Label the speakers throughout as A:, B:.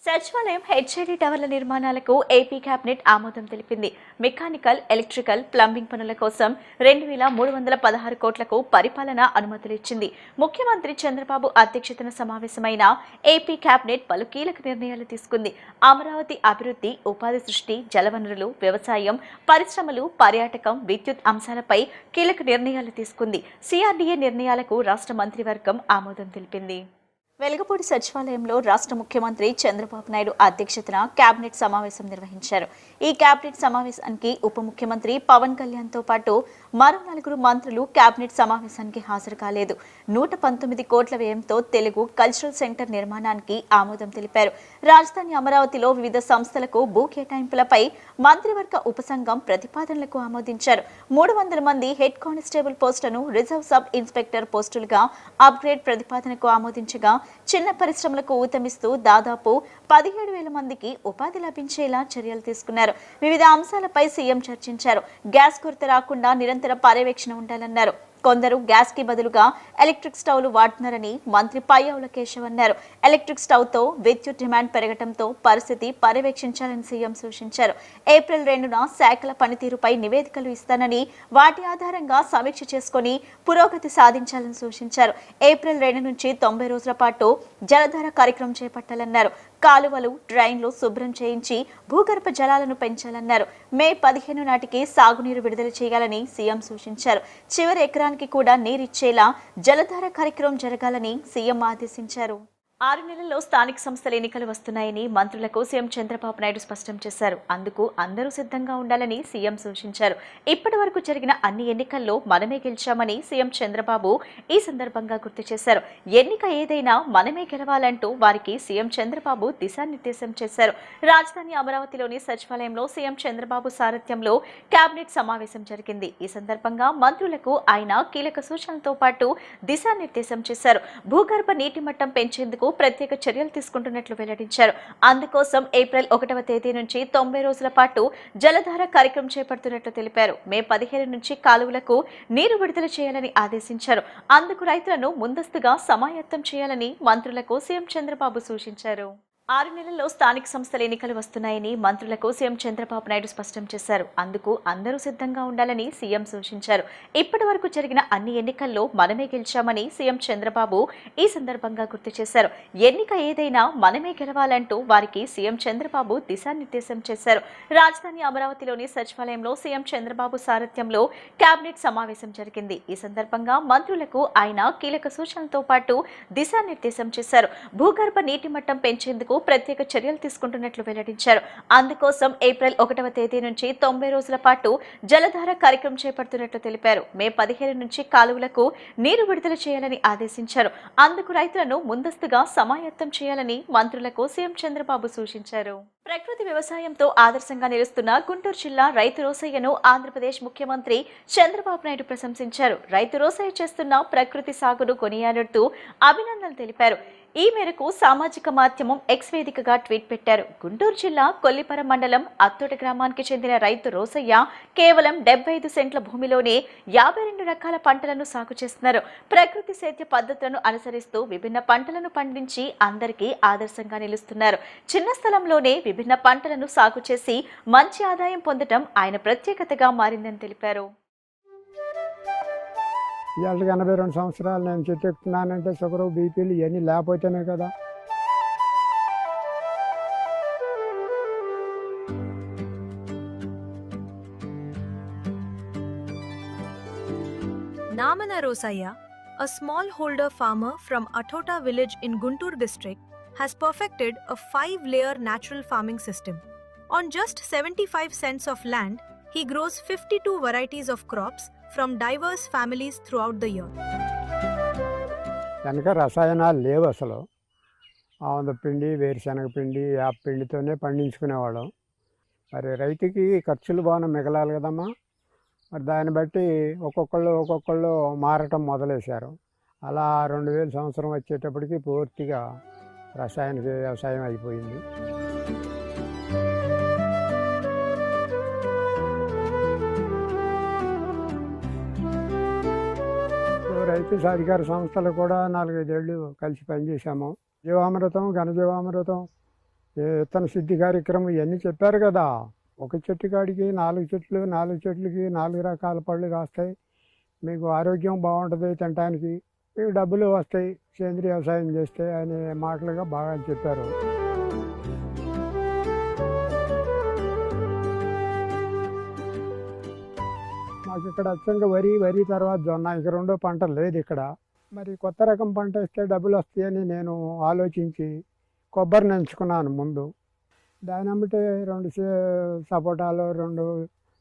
A: సచివాలయం హెచ్ఐడి టవర్ల నిర్మాణాలకు AP cabinet ఆమోదం తెలిపింది. మెకానికల్, ఎలక్ట్రికల్, ప్లంబింగ్ పనుల కోసం 2,316 కోట్లకు పరిపాలనా అనుమతులు ఇచ్చింది. ముఖ్యమంత్రి చంద్రబాబు అధ్యక్షతన సమావేశమైన ఏపీ కేబినెట్ పలు కీలక నిర్ణయాలు తీసుకుంది. అమరావతి అభివృద్ధి, ఉపాధి సృష్టి, జలవనరులు, వ్యవసాయం, పరిశ్రమలు, పర్యాటకం, విద్యుత్ అంశాలపై కీలక నిర్ణయాలు తీసుకుంది. సిఆర్డీఏ నిర్ణయాలకు రాష్ట్ర మంత్రివర్గం ఆమోదం తెలిపింది. వెలగపూడి సచివాలయంలో రాష్ట్ర ముఖ్యమంత్రి చంద్రబాబు నాయుడు అధ్యక్షతన కేబినెట్ సమావేశం నిర్వహించారు. ఈ కేబినెట్ సమావేశానికి ఉప ముఖ్యమంత్రి పవన్ కళ్యాణ్తో పాటు మరో 4 మంత్రులు కేబినెట్ సమావేశానికి హాజరు కాలేదు. 119 కోట్ల వ్యయంతో తెలుగు కల్చరల్ సెంటర్ నిర్మాణానికి ఆమోదం తెలిపారు. రాజధాని అమరావతిలో వివిధ సంస్థలకు భూ కేటాయింపులపై మంత్రివర్గ ఉపసంఘం ప్రతిపాదనలకు ఆమోదించారు. 300 మంది హెడ్ కానిస్టేబుల్ పోస్టులను రిజర్వ్ సబ్ ఇన్స్పెక్టర్ పోస్టులుగా అప్గ్రేడ్ ప్రతిపాదనకు ఆమోదించగా చిన్న పరిశ్రమలకు ఊతమిస్తూ దాదాపు 17,000 మందికి ఉపాధి లభించేలా చర్యలు తీసుకున్నారు. వివిధ అంశాలపై సీఎం చర్చించారు. గ్యాస్ కొరత రాకుండా నిరంతర పర్యవేక్షణ ఉండాలన్నారు. కొందరు గ్యాస్ కి బదులుగా ఎలక్ట్రిక్ స్టవ్లు వాడుతున్నారని మంత్రి పయ్యావుల కేశవ్ అన్నారు. ఎలక్ట్రిక్ స్టవ్ తో విద్యుత్ డిమాండ్ పెరగడంతో పరిస్థితి పర్యవేక్షించాలని సీఎం సూచించారు. ఏప్రిల్ 2న శాఖల పనితీరుపై నివేదికలు ఇస్తానని వాటి ఆధారంగా సమీక్ష చేసుకుని పురోగతి సాధించాలని సూచించారు. ఏప్రిల్ 2 నుంచి 90 రోజుల పాటు జలధార కార్యక్రమం చేపట్టాలన్నారు. కాలువలు, డ్రైన్లు శుభ్రం చేయించి భూగర్భ జలాలను పెంచాలన్నారు. మే 15 నాటికి సాగునీరు విడుదల చేయాలని సీఎం సూచించారు. చివరి ఎకరానికి కూడా నీరిచ్చేలా జలధార కార్యక్రమం జరగాలని సీఎం ఆదేశించారు. 6 నెలల్లో స్థానిక సంస్థల ఎన్నికలు వస్తున్నాయని మంత్రులకు సీఎం చంద్రబాబు నాయుడు స్పష్టం చేశారు. అందుకు అందరూ సిద్ధంగా ఉండాలని సీఎం సూచించారు. ఇప్పటి వరకు జరిగిన అన్ని ఎన్నికల్లో మనమే గెలిచామని సీఎం చంద్రబాబు ఈ సందర్భంగా గుర్తు చేశారు. ఎన్నిక ఏదైనా మనమే గెలవాలంటూ వారికి సీఎం చంద్రబాబు దిశానిర్దేశం చేశారు. రాజధాని అమరావతిలోని సచివాలయంలో సీఎం చంద్రబాబు సారథ్యంలో కేబినెట్ సమావేశం జరిగింది. ఈ సందర్భంగా మంత్రులకు ఆయన కీలక సూచనలతో పాటు దిశానిర్దేశం చేశారు. భూగర్భ నీటి మట్టం పెంచేందుకు ప్రత్యేక చర్యలు తీసుకుంటున్నట్లు వెల్లడించారు. అందుకోసం ఏప్రిల్ 1వ తేదీ నుంచి 90 రోజుల పాటు జలధార కార్యక్రమం చేపడుతున్నట్లు తెలిపారు. మే 15 నుంచి కాలువలకు నీరు విడుదల చేయాలని ఆదేశించారు. అందుకు రైతులను ముందస్తుగా సమాయత్తం చేయాలని మంత్రులకు సీఎం చంద్రబాబు సూచించారు. 6 నెలల్లో స్థానిక సంస్థల ఎన్నికలు వస్తున్నాయని మంత్రులకు సీఎం చంద్రబాబు నాయుడు స్పష్టం చేశారు. అందుకు అందరూ సిద్ధంగా ఉండాలని సీఎం సూచించారు. ఇప్పటి వరకు జరిగిన అన్ని ఎన్నికల్లో మనమే గెలిచామని సీఎం చంద్రబాబు ఈ సందర్భంగా గుర్తు చేశారు. ఎన్నిక ఏదైనా మనమే గెలవాలంటూ వారికి సీఎం చంద్రబాబు దిశానిర్దేశం చేశారు. రాజధాని అమరావతిలోని సచివాలయంలో సీఎం చంద్రబాబు సారథ్యంలో కేబినెట్ సమావేశం జరిగింది. ఈ సందర్భంగా మంత్రులకు ఆయన కీలక సూచనలతో పాటు దిశానిర్దేశం చేశారు. భూగర్భ నీటి మట్టం పెంచేందుకు ప్రత్యేక చర్యలు తీసుకుంటున్నట్లు వెల్లడించారు. అందుకోసం ఏప్రిల్ 1వ తేదీ నుంచి 90 రోజుల పాటు జలధార కార్యక్రమం చేపడుతున్నట్లు తెలిపారు. మే 15 నుంచి కాలువలకు నీరు విడుదల చేయాలని ఆదేశించారు. అందుకు రైతులను ముందస్తుగా సమాయత్తం చేయాలని మంత్రులకు సీఎం చంద్రబాబు సూచించారు. ప్రకృతి వ్యవసాయంతో ఆదర్శంగా నిలుస్తున్న గుంటూరు జిల్లా రైతు రోసయ్యను ఆంధ్రప్రదేశ్ ముఖ్యమంత్రి చంద్రబాబు నాయుడు ప్రశంసించారు. రైతు రోసయ్య చేస్తున్న ప్రకృతి సాగును కొనియాడుతూ అభినందనలు తెలిపారు. ఈ మేరకు సామాజిక మాధ్యమం ఎక్స్ వేదికగా ట్వీట్ పెట్టారు. గుంటూరు జిల్లా కొల్లిపర మండలం అత్తోట గ్రామానికి చెందిన రైతు రోసయ్య కేవలం 75 సెంట్ల భూమిలోనే 52 రకాల పంటలను సాగు చేస్తున్నారు. ప్రకృతి సేద్య పద్ధతులను అనుసరిస్తూ విభిన్న పంటలను పండించి అందరికీ ఆదర్శంగా నిలుస్తున్నారు. చిన్న స్థలంలోనే విభిన్న పంటలను సాగు చేసి మంచి ఆదాయం పొందడం ఆయన ప్రత్యేకతగా మారిందని తెలిపారు.
B: ఇవాళకి 82 సంవత్సరాలు నేను చెట్టు ఎక్కుతున్నానంటే షుగరు, బీపీలు ఇవన్నీ లేకపోతేనే కదా.
C: Namana Rosaya, a smallholder farmer from Athota village in Guntur district, has perfected a 5-layer natural farming system. On just 75 cents of land, he grows 52 varieties of crops from diverse families throughout the year.
B: వెనక రసాయనాలు లేవు అసలు. ఆముద పిండి, వేరుశనగ పిండి, యాప పిండితోనే పండించుకునేవాళ్ళం. మరి రైతుకి ఖర్చులు బాగా మిగలాలి కదమ్మా. మరి దాన్ని బట్టి ఒక్కొక్కళ్ళు మారటం మొదలేశారు. అలా 2000 సంవత్సరం వచ్చేటప్పటికి పూర్తిగా రసాయనిక వ్యవసాయం అయిపోయింది. రైతు సాధికార సంస్థలు కూడా 4-5 ఏళ్ళు కలిసి పనిచేసాము. జీవామృతం, ఘనజీవామృతం ఏ విత్తన శుద్ధి కార్యక్రమం ఇవన్నీ చెప్పారు కదా. ఒక చెట్టు కాడికి 4 చెట్లు, 4 చెట్లకి 4 రకాల పళ్ళు కాస్తాయి, మీకు ఆరోగ్యం బాగుంటుంది తినడానికి, మీకు డబ్బులు వస్తాయి సేంద్రీయ వ్యవసాయం చేస్తే అనే మాటలుగా బాగా చెప్పారు. మాకు ఇక్కడ అచ్చంగా వరి తర్వాత జొన్న, ఇక రెండో పంట లేదు ఇక్కడ. మరి కొత్త రకం పంట వేస్తే డబ్బులు వస్తాయని నేను ఆలోచించి కొబ్బరిని ఎంచుకున్నాను ముందు. దానిమ్మటే 2 సపోటాలు, 2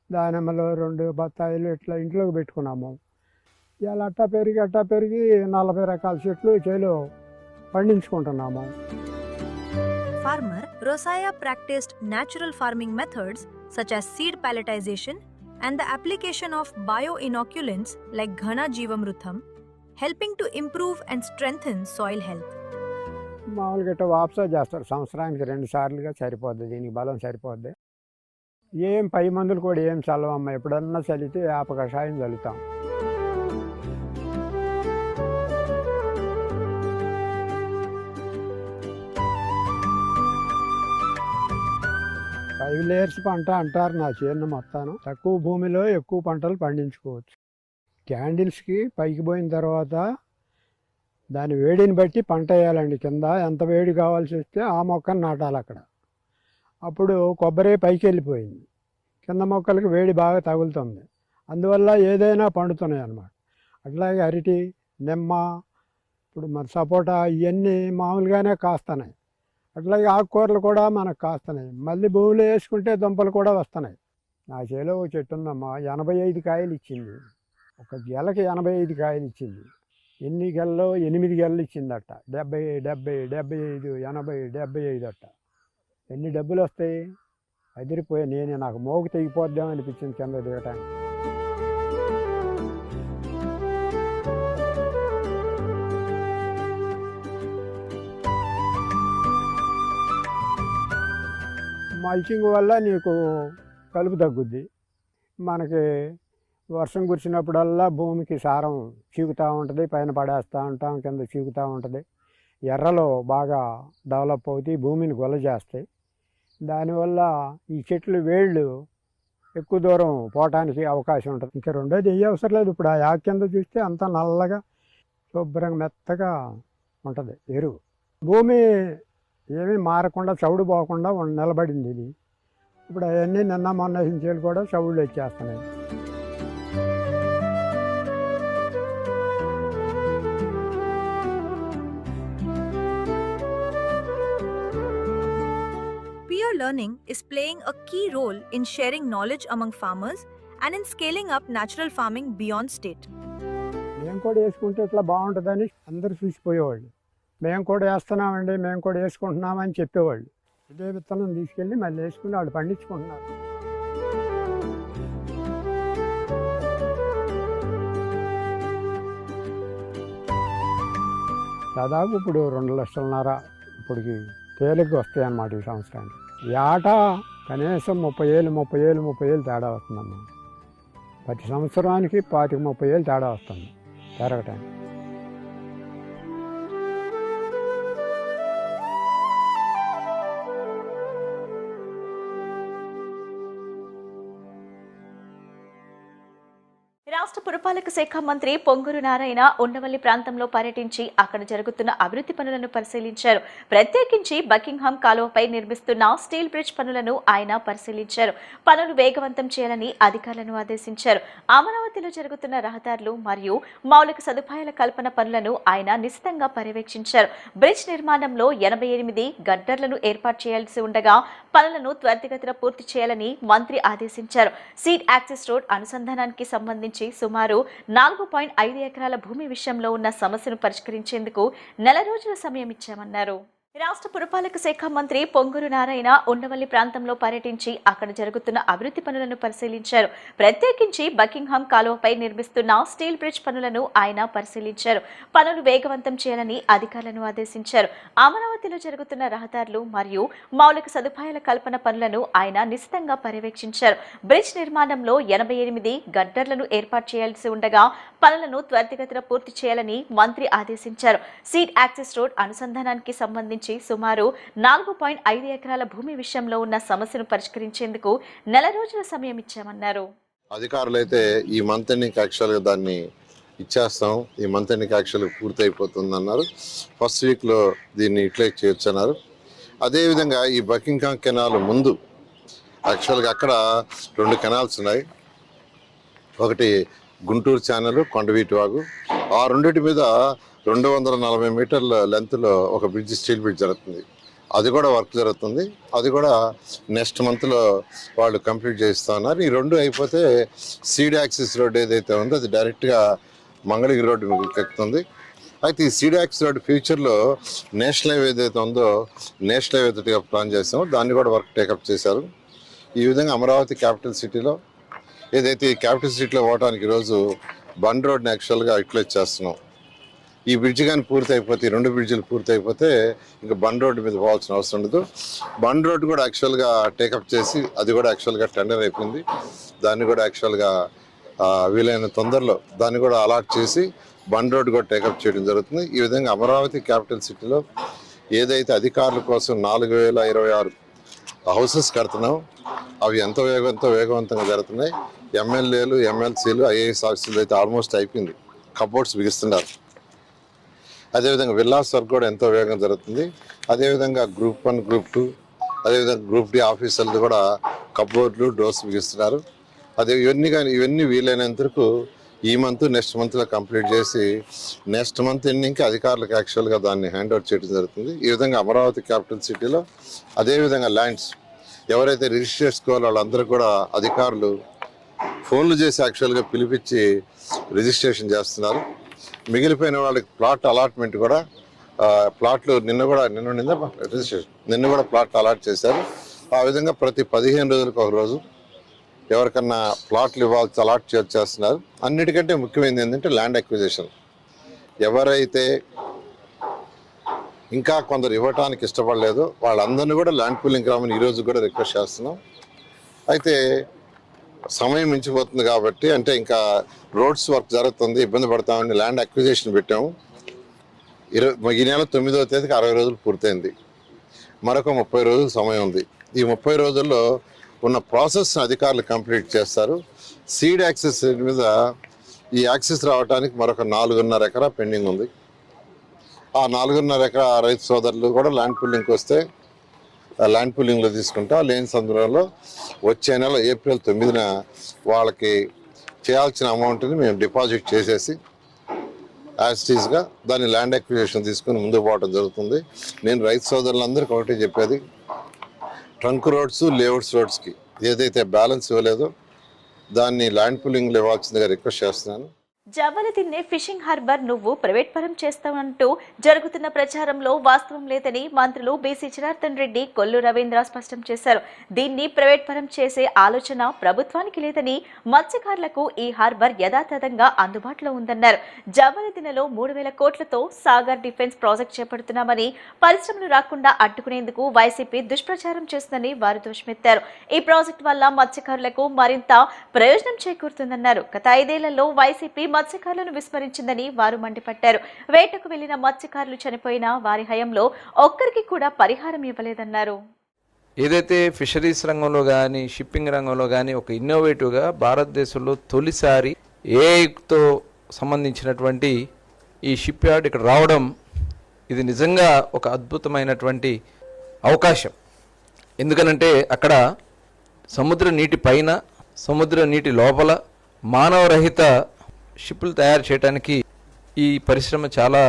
B: దానిమ్మలు, 2 బత్తాయిలు ఇట్లా ఇంట్లోకి పెట్టుకున్నాము. ఇవాళ అట్టా పెరిగి 40 రకాల చెట్లు చేలో పండించుకుంటున్నాము.
C: Farmer Rosaya practiced natural farming methods such as seed palletization and the application of bioinoculants like Ghana Jeevamrutham, helping to improve and strengthen soil health.
B: మామూలుగా ఇట్లా వాప్సా చేస్తారు, సంవత్సరానికి 2 సార్లుగా సరిపోద్ది, దీనికి బలం సరిపోద్ది. ఏం పై మందులు కూడా ఏం చల్లవమ్మ, ఎప్పుడన్నా చల్లితే వేప కషాయం చల్లుతాం. ఫైవ్ లేయర్స్ పంట అంటారు నా చేను మొత్తాను. తక్కువ భూమిలో ఎక్కువ పంటలు పండించుకోవచ్చు. క్యాండిల్స్కి పైకి పోయిన తర్వాత దాని వేడిని బట్టి పంట వేయాలండి. కింద ఎంత వేడి కావాల్సి వస్తే ఆ మొక్కను నాటాలి అక్కడ. అప్పుడు కొబ్బరి పైకి వెళ్ళిపోయింది, కింద మొక్కలకి వేడి బాగా తగులుతుంది, అందువల్ల ఏదైనా పండుతున్నాయి అన్నమాట. అట్లాగే అరటి, నిమ్మ, ఇప్పుడు మన సపోటా ఇవన్నీ మామూలుగానే కాస్తున్నాయి. అట్లాగే ఆకుకూరలు కూడా మనకు కాస్తున్నాయి. మళ్ళీ భూమిలో వేసుకుంటే దుంపలు కూడా వస్తున్నాయి. నా చేలో ఒక చెట్టు ఉందమ్మా, 85 కాయలు ఇచ్చింది. ఒక గెలకి 85 కాయలు ఇచ్చింది. ఎన్ని గెలలో 8 గెలలు ఇచ్చిందట. 70, 75, 80, 75 అట్ట. ఎన్ని డబ్బులు వస్తాయి? అదిరిపోయి నాకు మోగు తెగిపోద్దాం అనిపించింది కింద దిగటానికి. మల్చింగ్ వల్ల నీకు కలుపు తగ్గుద్ది. మనకి వర్షం కురిసినప్పుడల్లా భూమికి సారం చీకుతూ ఉంటుంది, పైన పడేస్తూ ఉంటాం, కింద చీకుతూ ఉంటుంది. ఎర్రలు బాగా డెవలప్ అవుతాయి, భూమిని గొల్ల చేస్తాయి. దానివల్ల ఈ చెట్లు వేళ్ళు ఎక్కువ దూరం పోవటానికి అవకాశం ఉంటుంది. ఇంకా రెండోది ఏ అవసరం లేదు. ఇప్పుడు ఆ యాక్ కింద చూస్తే అంతా నల్లగా శుభ్రంగా మెత్తగా ఉంటుంది ఎరువు. భూమి ఏమీ మారకుండా చవుడు పోకుండా నిలబడింది ఇది. ఇప్పుడు అవన్నీ నిన్న మొన్న హింసేలు కూడా చవుళ్ళు వచ్చేస్తున్నాయి.
C: Peer learning is playing a key role in sharing knowledge among farmers and in scaling up natural farming beyond state.
B: మేము కూడా వేసుకుంటే ఇట్లా బాగుంటుందని అందరూ చూసిపోయేవాళ్ళు. మేము కూడా వేస్తున్నామండి, మేము కూడా వేసుకుంటున్నామని చెప్పేవాళ్ళు. ఇదే విత్తనం తీసుకెళ్ళి మళ్ళీ వేసుకుని వాళ్ళు పండించుకుంటున్నారు. దాదాపు ఇప్పుడు 2,5 లక్షలు ఇప్పటికి తేలిగ్గా వస్తాయి అన్నమాట ఈ సంవత్సరానికి. ఈ ఆట కనీసం 30,000 తేడా వస్తుందమ్మా. ప్రతి సంవత్సరానికి 25-30 తేడా వస్తుంది పెరగటానికి.
A: రాష్ట్ర పురపాలక శాఖ మంత్రి పొంగూరు నారాయణ ఉండవల్లి ప్రాంతంలో పర్యటించి అక్కడ జరుగుతున్న అభివృద్ధి పనులను పరిశీలించారు. ప్రత్యేకించి బకింగ్హామ్ కాలువపై నిర్మిస్తున్న స్టీల్ బ్రిడ్జ్ పనులను ఆయన పరిశీలించారు. పనులు వేగవంతం చేయాలని అధికారులను ఆదేశించారు. అమరావతిలో జరుగుతున్న రహదారులు మరియు మౌలిక సదుపాయాల కల్పన పనులను ఆయన నిశితంగా పర్యవేక్షించారు. బ్రిడ్జ్ నిర్మాణంలో 88 గడ్డర్లను ఏర్పాటు చేయాల్సి ఉండగా పనులను త్వరితగతిన పూర్తి చేయాలని మంత్రి ఆదేశించారు. సీడ్ యాక్సెస్ రోడ్ అనుసంధానానికి సంబంధించి సుమారు 4.5 ఎకరాల భూమి విషయంలో ఉన్న సమస్యను పరిష్కరించేందుకు 4 రోజుల సమయం ఇచ్చామన్నారు. రాష్ట్ర పురపాలక శాఖ మంత్రి పొంగూరు నారాయణ ఉండవల్లి ప్రాంతంలో పర్యటించి అక్కడ జరుగుతున్న అభివృద్ధి పనులను పరిశీలించారు. ప్రత్యేకించి బకింగ్హామ్ కాలువపై నిర్మిస్తున్న స్టీల్ బ్రిడ్జ్ పనులను ఆయన పరిశీలించారు. పనులు వేగవంతం చేయాలని అధికారులను ఆదేశించారు. అమరావతిలో జరుగుతున్న రహదారులు మరియు మౌలిక సదుపాయాల కల్పన పనులను ఆయన నిశితంగా పర్యవేక్షించారు. బ్రిడ్జ్ నిర్మాణంలో 88 గడ్డర్లను ఏర్పాటు చేయాల్సి ఉండగా పనులను త్వరితగతిన పూర్తి చేయాలని మంత్రి ఆదేశించారు. సీడ్ యాక్సెస్ రోడ్ అనుసంధానానికి సంబంధించి నుంచి సుమారు 4.5 ఎకరాల భూమి విషయంలో ఉన్న సమస్యను పరిష్కరించేందుకు 4 రోజుల సమయం ఇచ్చామన్నారు.
D: అధికారులు అయితే ఈ మంత్ ఎండింగ్ యాక్చువల్గా దాన్ని ఇచ్చేస్తాం, ఈ మంత్ ఎండింగ్ యాక్చువల్గా పూర్తి అయిపోతుంది అన్నారు. ఫస్ట్ వీక్లో దీన్ని యూటిలైజ్ చేయొచ్చు అన్నారు. అదేవిధంగా ఈ బకింగ్హామ్ కెనాల్ ముందు యాక్చువల్గా అక్కడ 2 కెనాల్స్ ఉన్నాయి. ఒకటి గుంటూరు ఛానల్, కొండవీటి వాగు. ఆ రెండింటి మీద 240 మీటర్ల లెంత్లో ఒక బ్రిడ్జ్, స్టీల్ బ్రిడ్జ్ జరుగుతుంది. అది కూడా వర్క్ జరుగుతుంది. అది కూడా నెక్స్ట్ మంత్లో వాళ్ళు కంప్లీట్ చేస్తూ ఉన్నారు. ఈ 2 అయిపోతే సీడ్ యాక్సిస్ రోడ్ ఏదైతే ఉందో అది డైరెక్ట్గా మంగళగిరి రోడ్డు మీకు ఎక్కుతుంది. అయితే ఈ సీడ్ యాక్సిస్ రోడ్ ఫ్యూచర్లో నేషనల్ హైవే ఏదైతే ఉందో నేషనల్ హైవే తోటిగా ప్లాన్ చేస్తామో దాన్ని కూడా వర్క్ టేకప్ చేశారు. ఈ విధంగా అమరావతి క్యాపిటల్ సిటీలో ఏదైతే ఈ క్యాపిటల్ సిటీలో పోవడానికి ఈరోజు బండ్ రోడ్ని యాక్చువల్గా యూటిలైజ్ చేస్తున్నాం. ఈ బ్రిడ్జ్ కానీ పూర్తి అయిపోతే, 2 బ్రిడ్జిలు పూర్తి అయిపోతే ఇంకా బండ్ రోడ్డు మీద పోవాల్సిన అవసరం ఉండదు. బండ్ రోడ్డు కూడా యాక్చువల్గా టేకప్ చేసి అది కూడా యాక్చువల్గా టెండర్ అయిపోయింది. దాన్ని కూడా యాక్చువల్గా వీలైన తొందరలో దాన్ని కూడా అలాట్ చేసి బండ్ రోడ్డు కూడా టేకప్ చేయడం జరుగుతుంది. ఈ విధంగా అమరావతి క్యాపిటల్ సిటీలో ఏదైతే అధికారుల కోసం 4026 హౌసెస్ కడుతున్నాం అవి ఎంతో వేగవంతంగా జరుగుతున్నాయి. ఎమ్మెల్యేలు, ఎమ్మెల్సీలు, ఐఏఎస్ ఆఫీసులు అయితే ఆల్మోస్ట్ అయిపోయింది, కబోర్డ్స్ బిగిస్తున్నారు. అదేవిధంగా విల్లాస్ వర్క్ కూడా ఎంతో వేగంగా జరుగుతుంది. అదేవిధంగా గ్రూప్ 1, గ్రూప్ 2, అదేవిధంగా గ్రూప్ డి ఆఫీసర్లు కూడా కబోర్డ్లు, డోర్స్ బిగిస్తున్నారు. ఇవన్నీ వీలైనంత వరకు ఈ మంత్, నెక్స్ట్ మంత్లో కంప్లీట్ చేసి నెక్స్ట్ మంత్ ఎండింగ్కి అధికారులకు యాక్చువల్గా దాన్ని హ్యాండ్ ఓవర్ చేయడం జరుగుతుంది. ఈ విధంగా అమరావతి క్యాపిటల్ సిటీలో అదేవిధంగా ల్యాండ్స్ ఎవరైతే రిజిస్టర్ చేసుకోవాలో వాళ్ళందరూ కూడా అధికారులు ఫోన్లు చేసి యాక్చువల్గా పిలిపించి రిజిస్ట్రేషన్ చేస్తున్నారు. మిగిలిపోయిన వాళ్ళకి ప్లాట్ అలాట్మెంట్ కూడా ప్లాట్లు నిన్న కూడా ప్లాట్లు అలాట్ చేశారు. ఆ విధంగా ప్రతి 15 రోజులకు ఒక రోజు ఎవరికన్నా ప్లాట్లు ఇవ్వాల్సి అలాట్ చేస్తున్నారు. అన్నిటికంటే ముఖ్యమైనది ఏంటంటే ల్యాండ్ అక్విజిషన్. ఎవరైతే ఇంకా కొందరు ఇవ్వటానికి ఇష్టపడలేదు వాళ్ళందరినీ కూడా ల్యాండ్ పూలింగ్ రామని ఈరోజు కూడా రిక్వెస్ట్ చేస్తున్నాం. అయితే సమయం మించిపోతుంది కాబట్టి, అంటే ఇంకా రోడ్స్ వర్క్ జరుగుతుంది, ఇబ్బంది పడతామని ల్యాండ్ అక్విజిషన్ పెట్టాము. ఈ నెల 9వ తేదీకి 60 రోజులు పూర్తయింది. మరొక 30 రోజులు సమయం ఉంది. ఈ 30 రోజుల్లో ఉన్న ప్రాసెస్ అధికారులు కంప్లీట్ చేస్తారు. సీడ్ యాక్సెస్ మీద ఈ యాక్సెస్ రావడానికి మరొక 4.5 ఎకరా పెండింగ్ ఉంది. ఆ 4.5 ఎకరా రైతు సోదరులు కూడా ల్యాండ్ పూలింగ్కి వస్తే ల్యాండ్ పూలింగ్లో తీసుకుంటా. లేని సందర్భంలో వచ్చే నెల ఏప్రిల్ 9న వాళ్ళకి చేయాల్సిన అమౌంట్ని మేము డిపాజిట్ చేసేసి యాస్టీస్గా దాన్ని ల్యాండ్ అక్విజిషన్ తీసుకుని ముందుకు పోవడం జరుగుతుంది. నేను రైతు సోదరులందరికీ ఒకటే చెప్పేది, ట్రంక్ రోడ్స్, లేఅవుట్స్ రోడ్స్కి ఏదైతే బ్యాలెన్స్ ఇవ్వలేదో దాన్ని ల్యాండ్ పూలింగ్లో ఇవ్వాల్సిందిగా రిక్వెస్ట్ చేస్తున్నాను.
A: జవ్వలదిన్నె ఫిషింగ్ హార్బర్ నువ్వు ప్రైవేట్ పరం చేస్తావంటూ జరుగుతున్న ప్రచారంలో వాస్తవం లేదని మంత్రులు బీసీ జనార్దన్ రెడ్డి, కొల్లు రవీంద్ర స్పష్టం చేశారు. దీన్ని ప్రైవేట్ పరం చేసే ఆలోచన ప్రభుత్వానికి లేదని, మత్స్యకారులకు ఈ హార్బర్ యథాతథంగా అందుబాటులో ఉందన్నారు. జవ్వలదిన్నెలో 3,000 కోట్లతో సాగర్ డిఫెన్స్ ప్రాజెక్ట్ చేపడుతున్నామని, పరిశ్రమలు రాకుండా అడ్డుకునేందుకు వైసీపీ దుష్ప్రచారం చేస్తుందని వారు దుష్మెత్తారు. ఈ ప్రాజెక్టు వల్ల మత్స్యకారులకు మరింత ప్రయోజనం చేకూరుతుందన్నారు. గత 5 ఏళ్లలో వైసీపీ మత్స్యకారులను విస్మరించిందని వారు మండిపడ్డారు. వేటకు వెళ్లిన మత్స్యకారులు చనిపోయినా వారి హయాంలో ఒక్కరికి కూడా పరిహారం ఇవ్వలేదన్నారు.
E: ఏదైతే ఫిషరీస్ రంగంలో కానీ, షిప్పింగ్ రంగంలో కానీ ఒక ఇన్నోవేటివ్గా భారతదేశంలో తొలిసారి ఏఐతో సంబంధించినటువంటి ఈ షిప్ యార్డ్ ఇక్కడ రావడం, ఇది నిజంగా ఒక అద్భుతమైనటువంటి అవకాశం. ఎందుకనంటే అక్కడ సముద్ర నీటి పైన, సముద్ర నీటి లోపల మానవరహిత షిప్పులు తయారు చేయడానికి ఈ పరిశ్రమ చాలా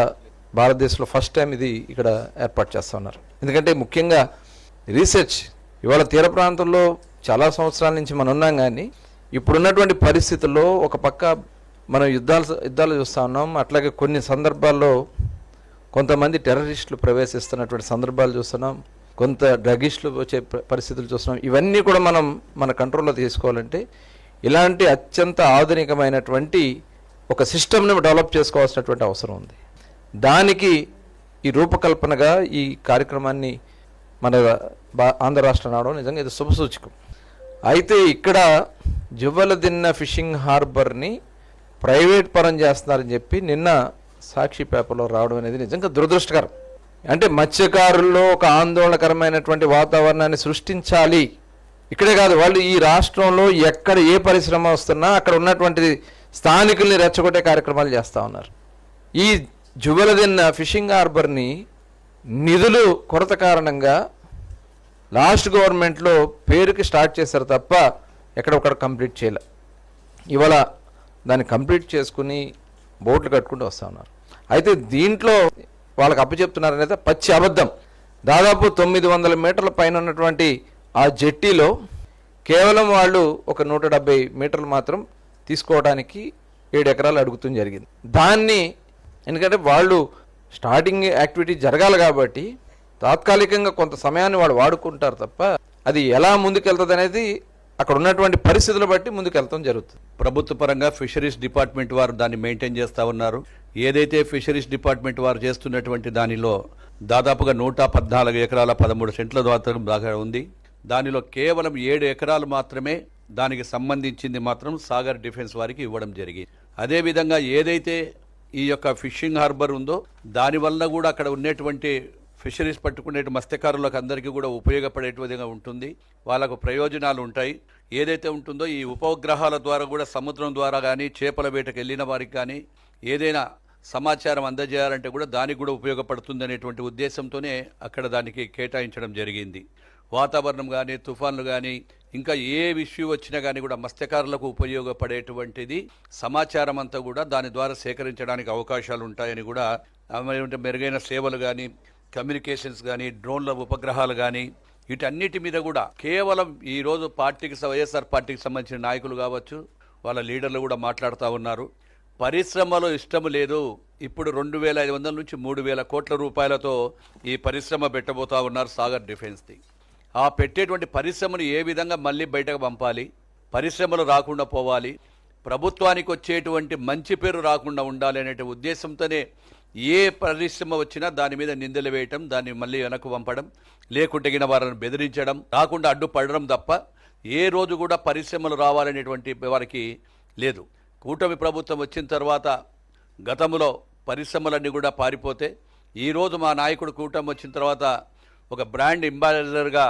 E: భారతదేశంలో ఫస్ట్ టైం ఇది ఇక్కడ ఏర్పాటు చేస్తూ ఉన్నారు. ఎందుకంటే ముఖ్యంగా రీసెర్చ్ ఇవాళ తీర ప్రాంతంలో చాలా సంవత్సరాల నుంచి మనం ఉన్నాం, కానీ ఇప్పుడున్నటువంటి పరిస్థితుల్లో ఒక పక్క మనం యుద్ధాలు చూస్తూ ఉన్నాం. అట్లాగే కొన్ని సందర్భాల్లో కొంతమంది టెర్రరిస్టులు ప్రవేశిస్తున్నటువంటి సందర్భాలు చూస్తున్నాం, కొంత డ్రగిస్టులు వచ్చే పరిస్థితులు చూస్తున్నాం. ఇవన్నీ కూడా మనం మన కంట్రోల్లో తీసుకోవాలంటే ఇలాంటి అత్యంత ఆధునికమైనటువంటి ఒక సిస్టమ్ని డెవలప్ చేసుకోవాల్సినటువంటి అవసరం ఉంది. దానికి ఈ రూపకల్పనగా ఈ కార్యక్రమాన్ని మన ఆంధ్ర రాష్ట్రం రావడం నిజంగా ఇది శుభసూచకం. అయితే ఇక్కడ జవ్వలదిన్నె ఫిషింగ్ హార్బర్ని ప్రైవేట్ పరం చేస్తున్నారని చెప్పి నిన్న సాక్షి పేపర్లో రావడం అనేది నిజంగా దురదృష్టకరం. అంటే మత్స్యకారుల్లో ఒక ఆందోళనకరమైనటువంటి వాతావరణాన్ని సృష్టించాలి. ఇక్కడే కాదు, వాళ్ళు ఈ రాష్ట్రంలో ఎక్కడ ఏ పరిశ్రమ వస్తున్నా అక్కడ ఉన్నటువంటి స్థానికుల్ని రెచ్చగొట్టే కార్యక్రమాలు చేస్తూ ఉన్నారు. ఈ జువలదిన్న ఫిషింగ్ హార్బర్ని నిధులు కొరత కారణంగా లాస్ట్ గవర్నమెంట్లో పేరుకి స్టార్ట్ చేశారు తప్ప ఎక్కడొక్కడ కంప్లీట్ చేయలే. ఇవాళ దాన్ని కంప్లీట్ చేసుకుని బోట్లు కట్టుకుంటూ వస్తూ ఉన్నారు. అయితే దీంట్లో వాళ్ళకి అప్పచెప్తున్నారనేది పచ్చి అబద్ధం. దాదాపు 900 మీటర్ల పైన ఉన్నటువంటి ఆ జెట్టీలో కేవలం వాళ్ళు ఒక 170 మీటర్లు మాత్రం తీసుకోవడానికి 7 ఎకరాలు అడుగుతుంది జరిగింది. దాన్ని ఎందుకంటే వాళ్ళు స్టార్టింగ్ యాక్టివిటీ జరగాలి కాబట్టి తాత్కాలికంగా కొంత సమయాన్ని వాళ్ళు వాడుకుంటారు తప్ప అది ఎలా ముందుకెళ్తుంది అనేది అక్కడ ఉన్నటువంటి పరిస్థితులు బట్టి ముందుకెళ్తాం జరుగుతుంది.
F: ప్రభుత్వ పరంగా ఫిషరీస్ డిపార్ట్మెంట్ వారు దాన్ని మెయింటైన్ చేస్తూ ఉన్నారు. ఏదైతే ఫిషరీస్ డిపార్ట్మెంట్ వారు చేస్తున్నటువంటి దానిలో దాదాపుగా 114 ఎకరాల 13 సెంట్ల దాకా ఉంది. దానిలో కేవలం 7 ఎకరాలు మాత్రమే దానికి సంబంధించింది మాత్రం సాగర్ డిఫెన్స్ వారికి ఇవ్వడం జరిగింది. అదేవిధంగా ఏదైతే ఈ యొక్క ఫిషింగ్ హార్బర్ ఉందో దానివల్ల కూడా అక్కడ ఉన్నటువంటి ఫిషరీస్ పట్టుకునే మత్స్యకారులకు అందరికీ కూడా ఉపయోగపడే విధంగా ఉంటుంది. వాళ్ళకు ప్రయోజనాలు ఉంటాయి. ఏదైతే ఉంటుందో ఈ ఉపగ్రహాల ద్వారా కూడా సముద్రం ద్వారా కానీ చేపల వేటకు వెళ్ళిన వారికి కానీ ఏదైనా సమాచారం అందజేయాలంటే కూడా దానికి కూడా ఉపయోగపడుతుంది అనేటువంటి ఉద్దేశంతోనే అక్కడ దానికి కేటాయించడం జరిగింది. వాతావరణం కానీ తుఫాన్లు కానీ ఇంకా ఏ ఇష్యూ వచ్చినా కానీ కూడా మత్స్యకారులకు ఉపయోగపడేటువంటిది సమాచారం అంతా కూడా దాని ద్వారా సేకరించడానికి అవకాశాలు ఉంటాయని కూడా మెరుగైన సేవలు కానీ కమ్యూనికేషన్స్ కానీ డ్రోన్ల ఉపగ్రహాలు కానీ వీటన్నిటి మీద కూడా కేవలం ఈరోజు వైఎస్ఆర్ పార్టీకి సంబంధించిన నాయకులు కావచ్చు వాళ్ళ లీడర్లు కూడా మాట్లాడుతూ ఉన్నారు. పరిశ్రమలో ఇష్టం లేదు. ఇప్పుడు 2500 నుంచి 3000 కోట్ల రూపాయలతో ఈ పరిశ్రమ పెట్టబోతా ఉన్నారు సాగర్ డిఫెన్స్ది. ఆ పెట్టేటువంటి పరిశ్రమను ఏ విధంగా మళ్ళీ బయటకు పంపాలి, పరిశ్రమలు రాకుండా పోవాలి, ప్రభుత్వానికి వచ్చేటువంటి మంచి పేరు రాకుండా ఉండాలి అనే ఉద్దేశంతోనే ఏ పరిశ్రమ వచ్చినా దాని మీద నిందలు వేయటం, దాన్ని మళ్ళీ వెనక్కు పంపడం, లేకుంటే వారిని బెదిరించడం, రాకుండా అడ్డుపడడం తప్ప ఏ రోజు కూడా పరిశ్రమలు రావాలనేటువంటి వారికి లేదు. కూటమి ప్రభుత్వం వచ్చిన తర్వాత గతంలో పరిశ్రమలన్నీ కూడా పారిపోతే ఈరోజు మా నాయకుడు కూటమి వచ్చిన తర్వాత ఒక బ్రాండ్ అంబాసిడర్గా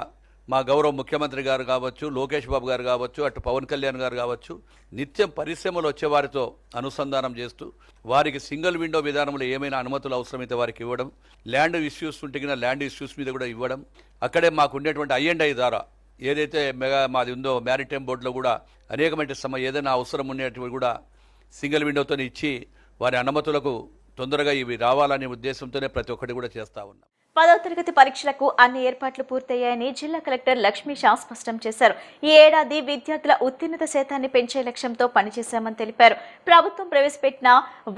F: మా గౌరవ ముఖ్యమంత్రి గారు కావచ్చు, లోకేష్ బాబు గారు కావచ్చు, అటు పవన్ కళ్యాణ్ గారు కావచ్చు, నిత్యం పరిశ్రమలు వచ్చేవారితో అనుసంధానం చేస్తూ వారికి సింగిల్ విండో విధానంలో ఏమైనా అనుమతులు అవసరమైతే వారికి ఇవ్వడం, ల్యాండ్ ఇష్యూస్ ఉంటే ల్యాండ్ ఇష్యూస్ మీద కూడా ఇవ్వడం, అక్కడే మాకు ఉండేటువంటి I&I ద్వారా ఏదైతే మాది ఉందో మ్యారిటైమ్ బోర్డులో కూడా అనేకమైన ఏదైనా అవసరం ఉండేటివి కూడా సింగిల్ విండోతో ఇచ్చి వారి అనుమతులకు తొందరగా ఇవి రావాలనే ఉద్దేశంతోనే ప్రతి ఒక్కటి కూడా చేస్తూ ఉన్నాం.
A: 10వ తరగతి పరీక్షలకు అన్ని ఏర్పాట్లు పూర్తయ్యాయని జిల్లా కలెక్టర్ లక్ష్మీ షా స్పష్టం చేశారు. ఈ ఏడాది విద్యార్థుల ఉత్తీర్ణత శాతాన్ని పెంచే లక్ష్యంతో పనిచేశామని తెలిపారు. ప్రభుత్వం ప్రవేశపెట్టిన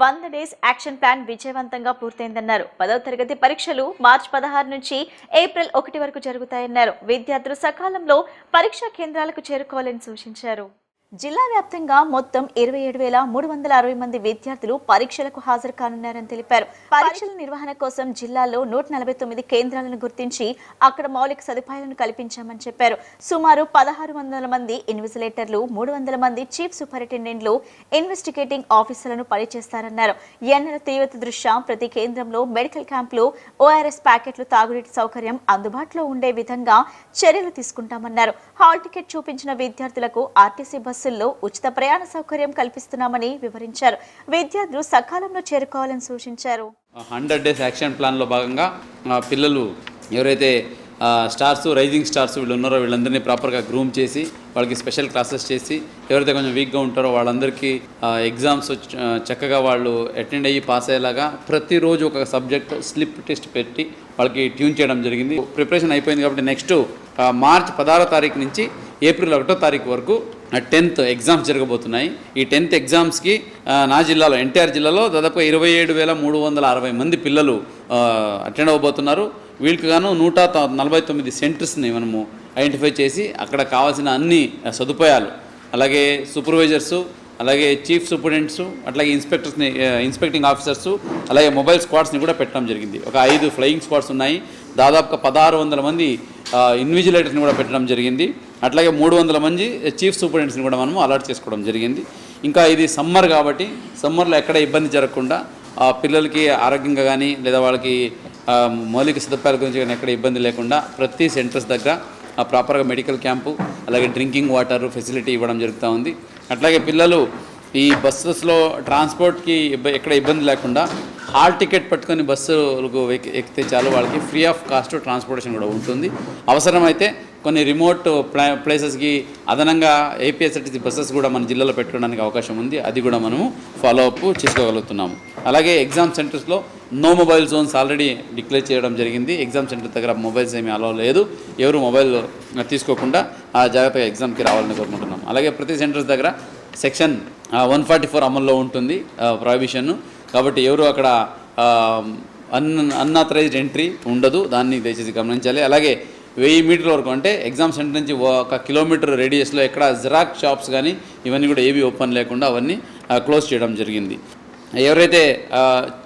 A: 100 డేస్ యాక్షన్ ప్లాన్ విజయవంతంగా పూర్తయిందన్నారు. 10వ తరగతి పరీక్షలు మార్చి 16 నుంచి ఏప్రిల్ 1 వరకు జరుగుతాయన్నారు. విద్యార్థులు సకాలంలో పరీక్షా కేంద్రాలకు చేరుకోవాలని సూచించారు. జిల్లా వ్యాప్తంగా మొత్తం 27,360 మంది విద్యార్థులు పరీక్షలకు హాజరు కానున్నారని తెలిపారు. పరీక్షల నిర్వహణ కోసం జిల్లాలో 149 కేంద్రాలను గుర్తించి అక్కడ మౌలిక సదుపాయాలను కల్పించామని చెప్పారు. సుమారు 1600 మంది ఇన్విజిలేటర్లు, 300 మంది చీఫ్ సూపరింటెండెంట్లు, ఇన్వెస్టిగేటింగ్ ఆఫీసర్లను పనిచేస్తారన్నారు. ఎండల తీవ్రత దృష్ట్యా ప్రతి కేంద్రంలో మెడికల్ క్యాంపులు, ORS ప్యాకెట్లు, తాగునీటి సౌకర్యం అందుబాటులో ఉండే విధంగా చర్యలు తీసుకుంటామన్నారు. హాల్ టికెట్ చూపించిన విద్యార్థులకు ఆర్టీసీ బస్సుల్లో ఉచిత ప్రయాణ సౌకర్యం కల్పిస్తున్నామని వివరించారు. విద్యార్థులు సకాలంలో చేరుకోవాలని సూచించారు.
G: 100 డేస్ యాక్షన్ ప్లాన్లో భాగంగా పిల్లలు ఎవరైతే స్టార్స్, రైజింగ్ స్టార్స్ వీళ్ళు ఉన్నారో వీళ్ళందరినీ ప్రాపర్గా గ్రూమ్ చేసి వాళ్ళకి స్పెషల్ క్లాసెస్ చేసి ఎవరైతే కొంచెం వీక్గా ఉంటారో వాళ్ళందరికీ ఎగ్జామ్స్ చక్కగా వాళ్ళు అటెండ్ అయ్యి పాస్ అయ్యేలాగా ప్రతిరోజు ఒక సబ్జెక్ట్ స్లిప్ టెస్ట్ పెట్టి వాళ్ళకి ట్యూన్ చేయడం జరిగింది. ప్రిపరేషన్ అయిపోయింది కాబట్టి నెక్స్ట్ మార్చి 16వ తారీఖు నుంచి ఏప్రిల్ 1వ తారీఖు వరకు 10th ఎగ్జామ్స్ జరగబోతున్నాయి. ఈ 10th ఎగ్జామ్స్కి నా జిల్లాలో, ఎన్టీఆర్ జిల్లాలో దాదాపు 27,360 మంది పిల్లలు అటెండ్ అవ్వబోతున్నారు. వీళ్ళకి గాను 149 సెంటర్స్ని మనము ఐడెంటిఫై చేసి అక్కడ కావాల్సిన అన్ని సదుపాయాలు, అలాగే సూపర్వైజర్సు, అలాగే చీఫ్ సూపరింటెండెంట్స్, అట్లాగే ఇన్స్పెక్టర్స్ని, ఇన్స్పెక్టింగ్ ఆఫీసర్సు, అలాగే మొబైల్ స్క్వాడ్స్ని కూడా పెట్టడం జరిగింది. ఒక 5 ఫ్లయింగ్ స్క్వాడ్స్ ఉన్నాయి. దాదాపుగా 1600 మంది ఇన్విజిలేటర్స్ని కూడా పెట్టడం జరిగింది. అట్లాగే 300 మంది చీఫ్ సూపరింటెండెంట్స్ని కూడా మనము అలర్ట్ చేసుకోవడం జరిగింది. ఇంకా ఇది సమ్మర్ కాబట్టి సమ్మర్లో ఎక్కడ ఇబ్బంది జరగకుండా పిల్లలకి ఆరోగ్యంగా కానీ లేదా వాళ్ళకి మౌలిక సదుపాయాల గురించి కానీ ఎక్కడ ఇబ్బంది లేకుండా ప్రతి సెంటర్స్ దగ్గర ప్రాపర్గా మెడికల్ క్యాంపు, అలాగే డ్రింకింగ్ వాటర్ ఫెసిలిటీ ఇవ్వడం జరుగుతూ ఉంది. అట్లాగే పిల్లలు ఈ బస్సెస్లో ట్రాన్స్పోర్ట్కి ఎక్కడ ఇబ్బంది లేకుండా హాల్ టికెట్ పట్టుకొని బస్సులకు ఎక్కితే చాలు, వాళ్ళకి ఫ్రీ ఆఫ్ కాస్ట్ ట్రాన్స్పోర్టేషన్ కూడా ఉంటుంది. అవసరమైతే కొన్ని రిమోట్ ప్లేసెస్కి అదనంగా ఏపీఎస్ఆర్టీసీ బస్సెస్ కూడా మన జిల్లాలో పెట్టుకోవడానికి అవకాశం ఉంది. అది కూడా మనము ఫాలో అప్ చేసుకోగలుగుతున్నాము. అలాగే ఎగ్జామ్ సెంటర్స్లో no mobile zones already declare చేయడం జరిగింది. ఎగ్జామ్ సెంటర్ దగ్గర మొబైల్స్ ఏమీ అలౌ లేదు. ఎవరు మొబైల్ తీసుకోకుండా జాగ్రత్తగా ఎగ్జామ్కి రావాలని కోరుకుంటున్నాం. అలాగే ప్రతి సెంటర్స్ దగ్గర సెక్షన్ 144 అమల్లో ఉంటుంది ప్రొహిబిషన్. కాబట్టి ఎవరు అక్కడ అన్ఆథరైజ్డ్ ఎంట్రీ ఉండదు, దాన్ని దయచేసి గమనించాలి. అలాగే 1000 మీటర్ల వరకు, అంటే ఎగ్జామ్ సెంటర్ నుంచి 1 కిలోమీటర్ రేడియస్లో ఎక్కడ జిరాక్స్ షాప్స్ కానీ ఇవన్నీ కూడా ఏవి ఓపెన్ లేకుండా అవన్నీ క్లోజ్ చేయడం జరిగింది. ఎవరైతే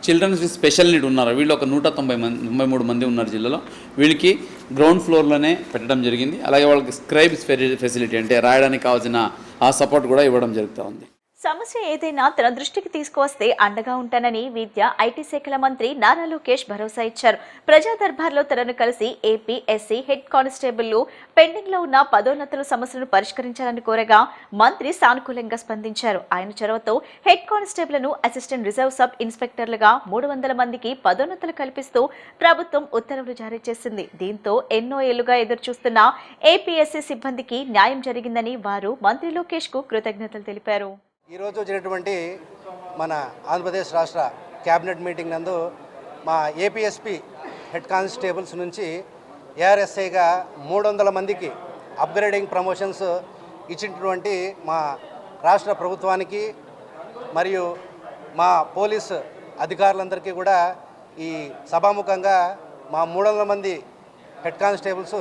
G: చిల్డ్రన్స్ విత్ స్పెషల్ నీడ్ ఉన్నారో వీళ్ళు ఒక 193 మంది ఉన్నారు జిల్లాలో, వీళ్ళకి గ్రౌండ్ ఫ్లోర్లోనే పెట్టడం జరిగింది. అలాగే వాళ్ళకి స్క్రైబ్స్ ఫెసిలిటీ, అంటే రాయడానికి కావాల్సిన ఆ సపోర్ట్ కూడా ఇవ్వడం జరుగుతూ ఉంది.
A: సమస్య ఏదైనా తన దృష్టికి తీసుకువస్తే అండగా ఉంటానని విద్య, ఐటీ శాఖల మంత్రి నారా లోకేష్ భరోసా ఇచ్చారు. ప్రజా దర్బార్లో తనను కలిసి ఏపీ ఎస్సీ హెడ్ కానిస్టేబుల్లు పెండింగ్ లో ఉన్న పదోన్నతుల సమస్యలను పరిష్కరించాలని కోరగా మంత్రి సానుకూలంగా స్పందించారు. ఆయన చొరవతో హెడ్ కానిస్టేబుల్ను అసిస్టెంట్ రిజర్వ్ సబ్ ఇన్స్పెక్టర్లుగా 300 మందికి పదోన్నతులు కల్పిస్తూ ప్రభుత్వం ఉత్తర్వులు జారీ చేసింది. దీంతో ఎన్నో ఏళ్లుగా ఎదురుచూస్తున్న ఏపీఎస్సీ సిబ్బందికి న్యాయం జరిగిందని వారు మంత్రి లోకేష్ కు కృతజ్ఞతలు తెలిపారు.
H: ఈరోజు వచ్చినటువంటి మన ఆంధ్రప్రదేశ్ రాష్ట్ర క్యాబినెట్ మీటింగ్ నందు మా ఏపీఎస్పీ హెడ్ కానిస్టేబుల్స్ నుంచి ఏఆర్ఎస్ఐగా 300 మందికి అప్గ్రేడింగ్ ప్రమోషన్స్ ఇచ్చినటువంటి మా రాష్ట్ర ప్రభుత్వానికి మరియు మా పోలీస్ అధికారులందరికీ కూడా ఈ సభాముఖంగా మా 300 మంది హెడ్ కానిస్టేబుల్స్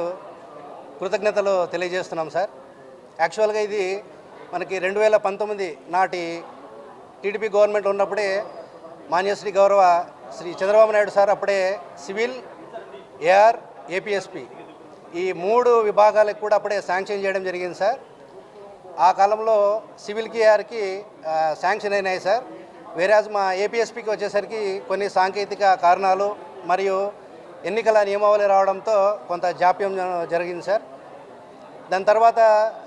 H: కృతజ్ఞతలు తెలియజేస్తున్నాం సార్. యాక్చువల్గా ఇది మనకి 2019 నాటి టీడీపీ గవర్నమెంట్ ఉన్నప్పుడే మాన్యశ్రీ గౌరవ శ్రీ చంద్రబాబు నాయుడు సార్ అప్పుడే సివిల్, ఏఆర్, ఏపీఎస్పీ ఈ 3 విభాగాలకు కూడా అప్పుడే శాంక్షన్ చేయడం జరిగింది సార్. ఆ కాలంలో సివిల్కి, ఏఆర్కి శాంక్షన్ అయినాయి సార్. వేరేజ్ మా ఏపీఎస్పీకి వచ్చేసరికి కొన్ని సాంకేతిక కారణాలు మరియు ఎన్నికల నియమావళి రావడంతో కొంత జాప్యం జరిగింది సార్. దాని తర్వాత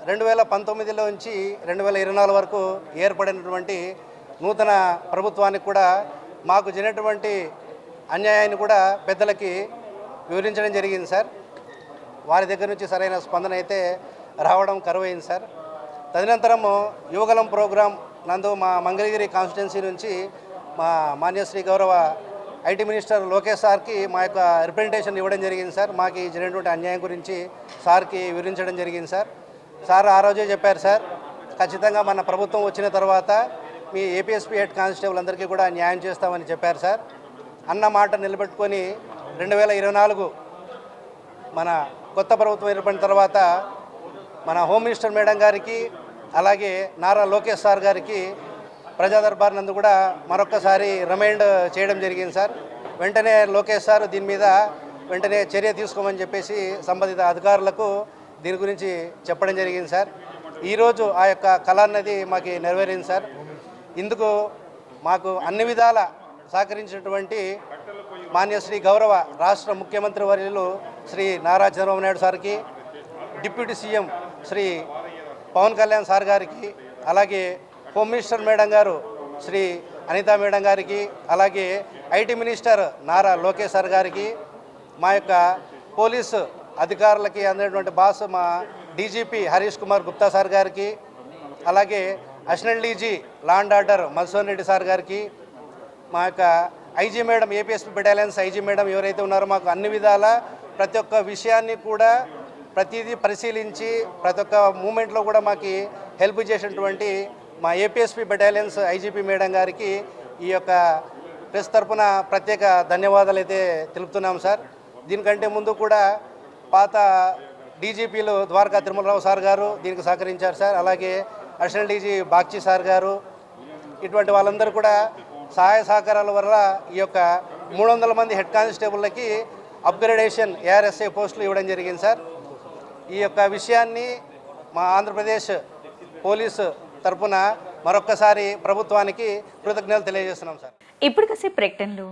H: 2019లో నుంచి 2024 వరకు ఏర్పడినటువంటి నూతన ప్రభుత్వానికి కూడా మాకు జరిగినటువంటి అన్యాయాన్ని కూడా పెద్దలకి వివరించడం జరిగింది సార్. వారి దగ్గర నుంచి సరైన స్పందన అయితే రావడం కరువైంది సార్. తదనంతరము యువగలం ప్రోగ్రాం నందు మా మంగళగిరి కాన్స్టిట్యున్సీ నుంచి మా మాన్యశ్రీ గౌరవ ఐటీ మినిస్టర్ లోకేష్ సార్కి మా యొక్క రిప్రజెంటేషన్ ఇవ్వడం జరిగింది సార్. మాకు జరిగినటువంటి అన్యాయం గురించి సార్కి వివరించడం జరిగింది సార్. సార్ ఆ రోజే చెప్పారు సార్, ఖచ్చితంగా మన ప్రభుత్వం వచ్చిన తర్వాత మీ ఏపీఎస్పీ హెడ్ కానిస్టేబుల్ అందరికీ కూడా న్యాయం చేస్తామని చెప్పారు సార్. అన్న మాట నిలబెట్టుకొని 2024 మన కొత్త ప్రభుత్వం ఏర్పడిన తర్వాత మన హోమ్ మినిస్టర్ మేడం గారికి అలాగే నారా లోకేష్ సార్ గారికి ప్రజా దర్బార్ నందు కూడా మరొక్కసారి రిమైండ్ చేయడం జరిగింది సార్. వెంటనే లోకేష్ సార్ దీని మీద వెంటనే చర్య తీసుకోమని చెప్పేసి సంబంధిత అధికారులకు దీని గురించి చెప్పడం జరిగింది సార్. ఈరోజు ఆ యొక్క కళ అన్నది మాకు నెరవేరింది సార్. ఇందుకు మాకు అన్ని విధాల సహకరించినటువంటి మాన్యశ్రీ గౌరవ రాష్ట్ర ముఖ్యమంత్రి వర్యులు శ్రీ నారా చంద్రబాబు నాయుడు సార్కి, deputy CM Shri Pavan Kalyan sir గారికి, అలాగే హోమ్ మినిస్టర్ మేడం గారు శ్రీ అనితా మేడం గారికి, అలాగే IT minister Nara Lokesh sir గారికి, మా యొక్క పోలీసు అధికారులకి అందినటువంటి బాస్ మా డీజీపీ హరీష్ కుమార్ గుప్తా సార్ గారికి, అలాగే additional DG law and order Madhusudan Reddy sir గారికి, మా యొక్క IG madam, APSP battalions IG madam ఎవరైతే ఉన్నారో మాకు అన్ని విధాల ప్రతి ఒక్క విషయాన్ని కూడా ప్రతిదీ పరిశీలించి ప్రతి ఒక్క మూమెంట్లో కూడా మాకు హెల్ప్ చేసినటువంటి మా ఏపీఎస్పీ బెటాలియన్స్ ఐజీపీ మేడం గారికి ఈ యొక్క ప్రెస్ తరఫున ప్రత్యేక ధన్యవాదాలు అయితే తెలుపుతున్నాం సార్. దీనికంటే ముందు కూడా పాత డీజీపీలు ద్వారకా తిరుమలరావు సార్ గారు దీనికి సహకరించారు సార్. అలాగే అడిషనల్ డీజీ బాగ్చి సార్ గారు, ఇటువంటి వాళ్ళందరూ కూడా సహాయ సహకారాల వల్ల ఈ యొక్క 300 మంది హెడ్ కానిస్టేబుల్లకి అప్గ్రేడేషన్ ఏఆర్ఎస్ఐ పోస్టులు ఇవ్వడం జరిగింది సార్. ఈ యొక్క విషయాన్ని మా ఆంధ్రప్రదేశ్ పోలీసు తరఫున మరొక్కసారి ప్రభుత్వానికి కృతజ్ఞతలు తెలియజేస్తున్నాం సార్.
A: ఇప్పుడు కాసేపు ప్రకటనలు.